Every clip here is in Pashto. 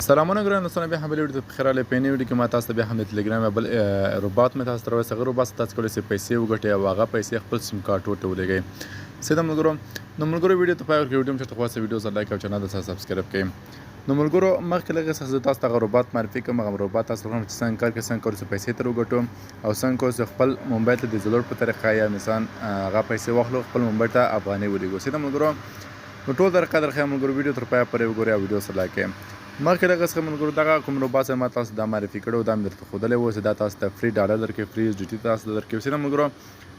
سلامونه ګران دوستانو، بیا هم بلې ویډیو ته بخیر راغلی. په نوې ویډیو کې ما تاسو ته بیا هم د ټلګرام یا بل روباټ مې تاسو ته راوړی. هغه روباټ تاسو کولی شئ پیسې وګټئ او هغه پیسې خپل سیم کارت ورته ولګئ. سیده ملګرو، نو ملګرو ویډیو ته پای ورکړئ. ویډیو مې چېرته خوښه ویډیو سره لایک او چینل ته سبسکرایب کړئ. نو ملګرو مخکې لږ څه زه تاسو ته هغه روباټ معرفي کوم. هغه روباټ تاسو ته وښیم چې څنګه کار کوي، څنګه کولی شو پیسې ترې وګټو او څنګه کولی شو خپل موبایل ته د ډاونلوډ په طریقه یا مثلا هغه پیسې واخلو خپل موبایل ته افغانۍ ولېږو. سیده ملګرو، نو ټول طریقه درښیم ملګرو. ویډیو تر پایه پورې وګورئ او ویډیو سره لایک کړئ. مخکې لږ څه ملګرو دغه کوم روباټ ما تاسو دا معرفي کړی، دا مې درته ښودلی و چې دا تاسو ته فري ډالر درکوي، فري اس ډي ټي تاسو ته درکوي. سیده ملګرو،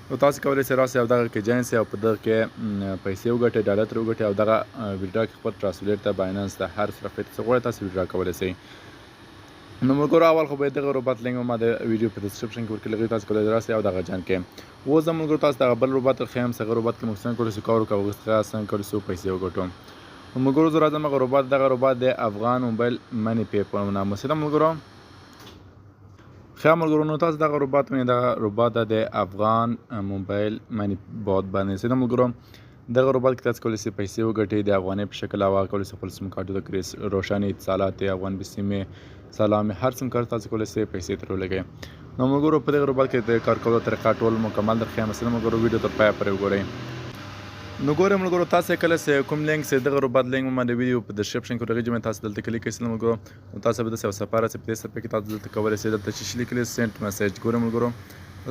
نو تاسو کولی شئ راسئ او دغه کې جوین شئ او په دغه کې پیسې وګټئ، ډالر ترې وګټئ او دغه ویډرا کې خپل ټرانسلیټ ته بایننس ته هر صرف څه غواړئ تاسو ویډرا کولی شئ. نو ملګرو اول خو به دغه روباټ لینک ما د ویډیو په ډسکرپشن کې ورکړی، لږ تاسو کولی راسئ او دغه جان کې. اوس زه ملګرو تاسو دغه بل روباټ ښیم چې هغه روباټ کې موږ څنګه کولی شو کار وکړو، هغه څخه څنګه کولی شو پیسې وګټو. ملګرو زه راځم هغه روباټ، دغه روباټ د افغان موبایل منی پے په نامه. سیده ملګرو، ښه ملګرو، نو تاسو دغه روباټ وینئ، دغه روباټ د افغان موبایل منی بوت باندې. سیده ملګرو، دغه روباټ کې تاسو کولی شئ پیسې وګټئ د افغانۍ په شکل، او کولی شئ خپل سیم کارت ورته روشن اتصالات، افغان بسیمې، سلامې، هر سیم کارت تاسو کولی شئ پیسې ترې ولګئ. نو ملګرو په دغه روباټ کې د کار کولو طریقه ټول مکمل درښیم. سیده ملګرو ویډیو تر پایه پورې وګورئ. نو ګورئ ملګرو، تاسو کله چې کوم لینک چې دغه روباټ لینک ما د ویډیو په ډسکرپشن کې ورغی، تاسو دلته کلیک کړئ ملګرو. نو تاسو به داسې یو صفحه راسي، په دې صفحه کې تاسو دلته کولی شئ دلته چې لیکلی سینډ میسیج. ګورئ ملګرو،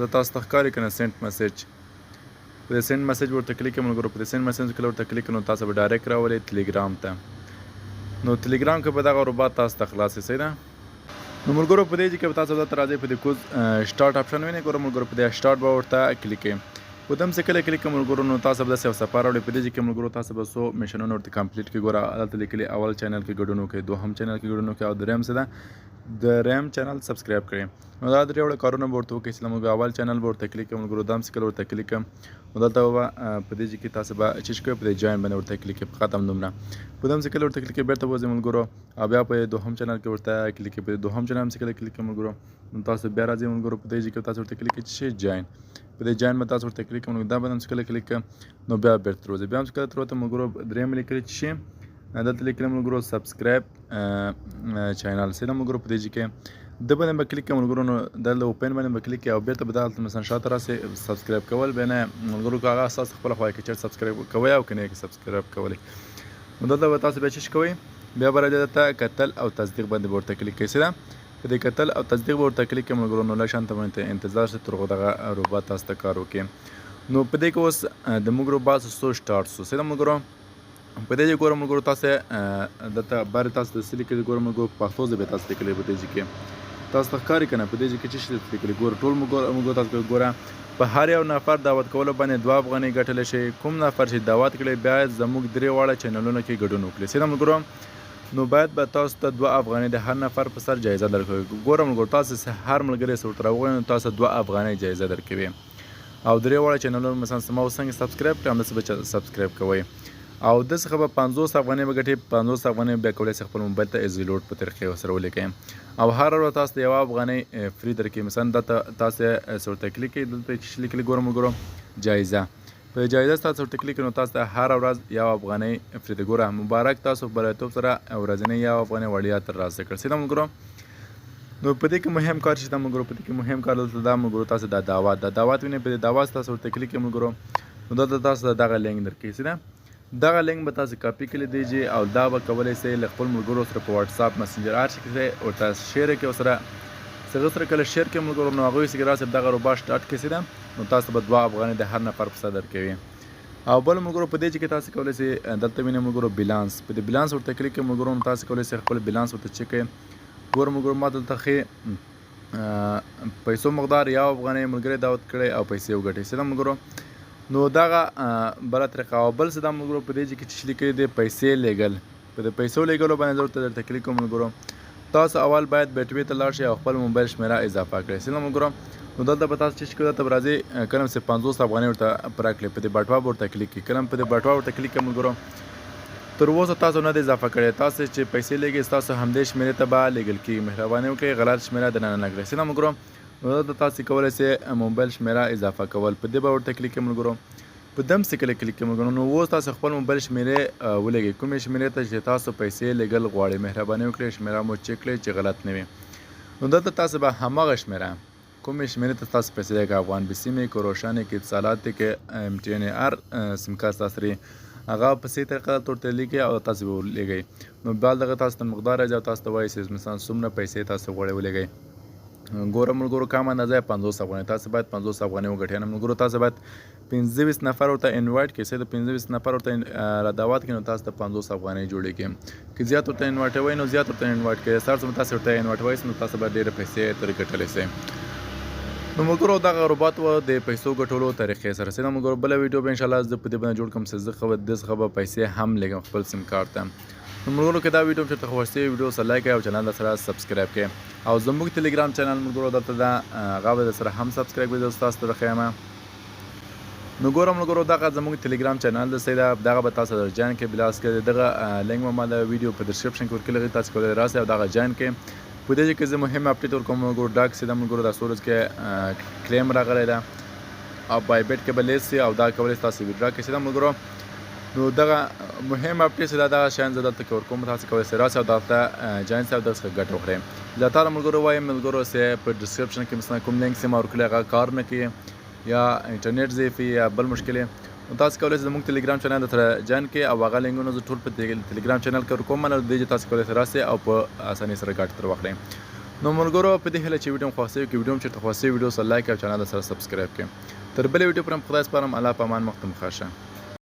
دا تاسو ته ښکاري که نه سینډ میسیج. په دې سینډ میسیج ورته کلیک کړئ ملګرو. په دې سینډ میسیج کله ورته کلیک کړئ نو تاسو به ډایرکټ راولئ ټلګرام ته. نو ټلګرام کې به دغه روباټ تاسو ته خلاص شي ده. نو ملګرو په دې کې به تاسو دلته راځئ، په دې کوز سټارټ آپشن وینئ. ګورئ ملګرو، په دې سټارټ به ورته کلیک کړئ. په دم چې کله کلیک کړئ ملګرو، نو تاسو به داسې یو صفحه راوړئ. په دې کې ملګرو تاسو به څو میشنونه ورته کمپلیټ کړئ. ګوره دلته لیکلي اول چینل کې ګډون وکړئ، دوهم چینل کې ګډون وکړئ او دریم څه ده دریم چینل سبسکرایب کړئ. نو دا درې وړه کارونه به ورته وکړئ. چې ملګرو اول چینل به ورته کلیک کړئ ملګرو، دم چې کله ورته کلیک کړم نو دلته به په دې کې تاسو به چیچ کړئ، په دې جوین باندې ورته کلیک کړئ. ختم دومره. په دم چې کله ورته کلیک کړئ بیرته وځئ ملګرو او بیا په دوهم چینل کې ورته کلیک کړئ. په دوهم چینل چې کله کلیک کړئ ملګرو، نو تاسو بیا راځئ ملګرو، په دې کې تاسو ورته کلیک کړئ چې جوین. په دې جوین باندې تاسو ورته کلیک کړئ. دا باندې چې کله کلیک کړئ نو بیا بیرته وځئ. بیا چې کله تر وته ملګرو دریم لیکلی چې دلته لیکلی ملګرو سبسکرایب چینل. سیده ملګرو په دې کې د باندې به کلیک کړئ ملګرو، نو دلته اوپن باندې به کلیک کړئ او بیرته به دلته مثلا شاته راسئ سبسکرایب کول به نه ملګرو، که هغه ستاسو خپله خوا کې چېرته سبسکرایب کوئ او که نه یې سبسکرایب کولی، نو دلته به تاسو بیا څه کوئ، بیا به راځئ دلته کتل او تصدیق باندې به ورته کلیک کړئ. سیده په دې کتل او تصدیق به ورته کلیک کړئ ملګرو. نو لږ شانته باندې انتظار شئ تر هغو دغه روباټ تاسو ته کار وکړي. نو په دې کې اوس د موږ روباټ څو سټارټ شو. سیده ملګرو په دې کې ګورم ملګرو، تاسو دلته بارې تاسو د څه لیکلي ګورم ملګرو، په پښتو ژبې تاسو لیکلي په دې کې تاسو ته ښکاري که نه. په دې کې څه شي لیکلي ګوره، ټول ملګرو تاسو ګوره په هر یو نفر دعوت کولو باندې 2 افغانۍ ګټلی شئ. کوم نفر چې دعوت کړی باید زموږ 3 واړه چینلونو کې ګډون وکړي. سیده ملګرو، نو باید به تاسو ته 2 افغانۍ د هر نفر په سر جایزه درکوي. ګوره ملګرو، تاسو هر ملګری چې ورته راوغواړئ نو تاسو 2 افغانۍ جایزه درکوي او 3 واړه چینلونه مثلا زما اوس څنګه سبسکرایب کړئ همداسې به سبسکرایب کوئ او داسې څخه به 50 افغانۍ به ګټئ. 50 افغانۍ بیا کولی شئ خپل موبایل ته ایزي لوډ په طریقې ورسره ولیکئ او هر ورځ تاسو ته 1 افغانۍ فري درکوي. مثلا دلته تاسو ورته کلیک کړئ، دلته چې لیکلي ګورم ملګرو جایزه. په جایزه تاسو ورته کلیک کړئ نو تاسو ته هر ورځ 1 افغانۍ فري ده. ګوره مبارک، تاسو بریالیتوب سره ورځنۍ 1 افغانۍ وړیا ترلاسه کړ. سیده ملګرو، نو په دې کې مهم کار چې دا ملګرو، په دې کې مهم کار دلته دا ملګرو تاسو دا دعوت وینئ. په دې دعوت تاسو ورته کلیک کړئ ملګرو، نو دلته تاسو ته دغه لینک درکوي. سیده دغه لینک به تاسو کاپي کړئ دیجئ او دا به کولی شئ له خپل ملګرو سره په واتساپ مسنجر هر شي کې ورته شیر کړئ. ورسره هغه سره کله شیر کړئ ملګرو، نو هغوی چې راسئ دغه روباټ سټارټ کړئ. سیده نو تاسو به 2 افغانۍ د هر نفر په سر درکوي. او بل ملګرو په دې کې تاسو کولی شئ دلته وینئ ملګرو بیلانس. په دې بیلانس ورته کلیک کړئ ملګرو، نو تاسو کولی شئ خپل بیلانس ورته چک کړئ. ګوره ملګرو، ما دلته ښې پیسو مقدار 1 افغانۍ ملګری دعوت کړی او پیسې وګټئ. سیده ملګرو، نو دغه بله طریقه او بل څه دا ملګرو په دې کې چې لیکلي دی پیسې لیږل. په د پیسو لیږلو باندې زه درته کلیک کوم ملګرو. تاسو اول باید بیټوې ته لاړ شئ او خپل موبایل شمیره اضافه کړئ. سیده ملګرو، نو دلته به تاسو چې دلته به راځئ کله چې 50 افغانۍ ورته پوره کړئ، په دې بټوا به ورته کلیک کړئ. کله په دې بټوا ورته کلیک کړئ ملګرو، تر اوسه تاسو نه دی اضافه کړی. تاسو چې پیسې لیږئ ستاسو همدې شمیرې ته به لیږل کېږي. مهرباني وکړئ غلط شمیره دننه نه کړئ. سیده ملګرو، نو دلته تاسو کولی شئ موبایل شمیره اضافه کول. په دې به ورته کلیک کړئ ملګرو. په دم سې کله کلیک کوئ ملګرو. نو اوس تاسو خپل موبایل شمیرې ولګئ، کومې شمیرې ته چې تاسو پیسې لیږل غواړئ. مهرباني وکړئ شمیره مو چک کړئ چې غلط نه وي. نو دلته تاسو به هماغه شمیره کومې شمیرې ته تاسو پیسې لیږئ، افغان بیسیم کې، روشن کې، اتصالات کې، MTN هر سیم کارت تاسو لري هغه په صحیح طریقه ورته لیکئ او تاسو به ورلیږئ. نو بعد دغه تاسو ته مقدار راځي او تاسو ته وایي چې مثلا څومره پیسې تاسو غواړئ ولېږئ. ګوره ملګرو کم اندازه 50 افغانۍ، تاسو باید 50 افغانۍ وګټئ. نو ملګرو تاسو باید 25 نفر ورته انوایټ کړئ. چې د 25 نفر ورته را دعوت کړئ نو تاسو ته 50 افغانۍ جوړېږي. که زیات ورته انوایټوئ نو زیات ورته انوایټ کړئ. سر څومره تاسو ورته انوایټوئ نو تاسو به ډېرې پیسې ترې ګټلی شئ. نو ملګرو دغه روباټ و د پیسو ګټلو طریقې سره سره ملګرو بله ویډیو به انشاءالله زه په دې باندې جوړ کړم چې زه خو دې څخه به پیسې هم لګم خپل سیم کارت ته. نو ملګرو که دا ویډیو چېرته خوښ شوې ویډیو سره لایک کړئ او چینل سره سبسکرایب کړئ او زموږ ټلګرام چینل ملګرو دلته ده هغه به درسره هم سبسکرایب کړئ. زه ستاسو ته ښیم. نو ګوره ملګرو دغه زموږ ټلګرام چینل دی دغه به تاسو در جوین کړئ. بلاس کې دغه لینک به ما د ویډیو په ډسکرپشن کې ورکړی، تاسو کولی راسئ او دغه جوین کړئ. په دې کې زه مهم اپډیټ ورکوم ملګرو. ډاک سیده ملګرو دا سورج کې کلیم راغلی ده او بایبیټ کې به لیست سي او دا کولی تاسو ویډرا کړئ سیده ملګرو. نو دغه مهم اپډیټ چې دغه شیان زه دلته کې ورکوم، تاسو کولی شئ راسئ او دلته جوین سئ او دغه څخه ګټه وخورئ. زیاتره ملګرو وایم ملګرو چې په ډسکرپشن کې مثلا کوم لینک چې ما ورکړی هغه کار نه کوي یا انټرنیټ ضعیف یا بل مشکل نو تاسو کولی شئ زموږ ټلګرام چینل سره جوین کړئ او هغه لینکونه زه ټول په ټلګرام چینل کې ورکوم. نو دې تاسو کولی شئ راسئ او په اسانۍ سره ګټه ترې واخلئ. نو ملګرو په دې هیله چې ویډیو مو خوښ شوي که ویډیو مو چېرته خوښ شوي ویډیو سره لایک او چینل سره سبسکرایب کړئ. تر بلې ویډیو پورې خدای سپارم. الله په امان، مخ ته مو ښه شه.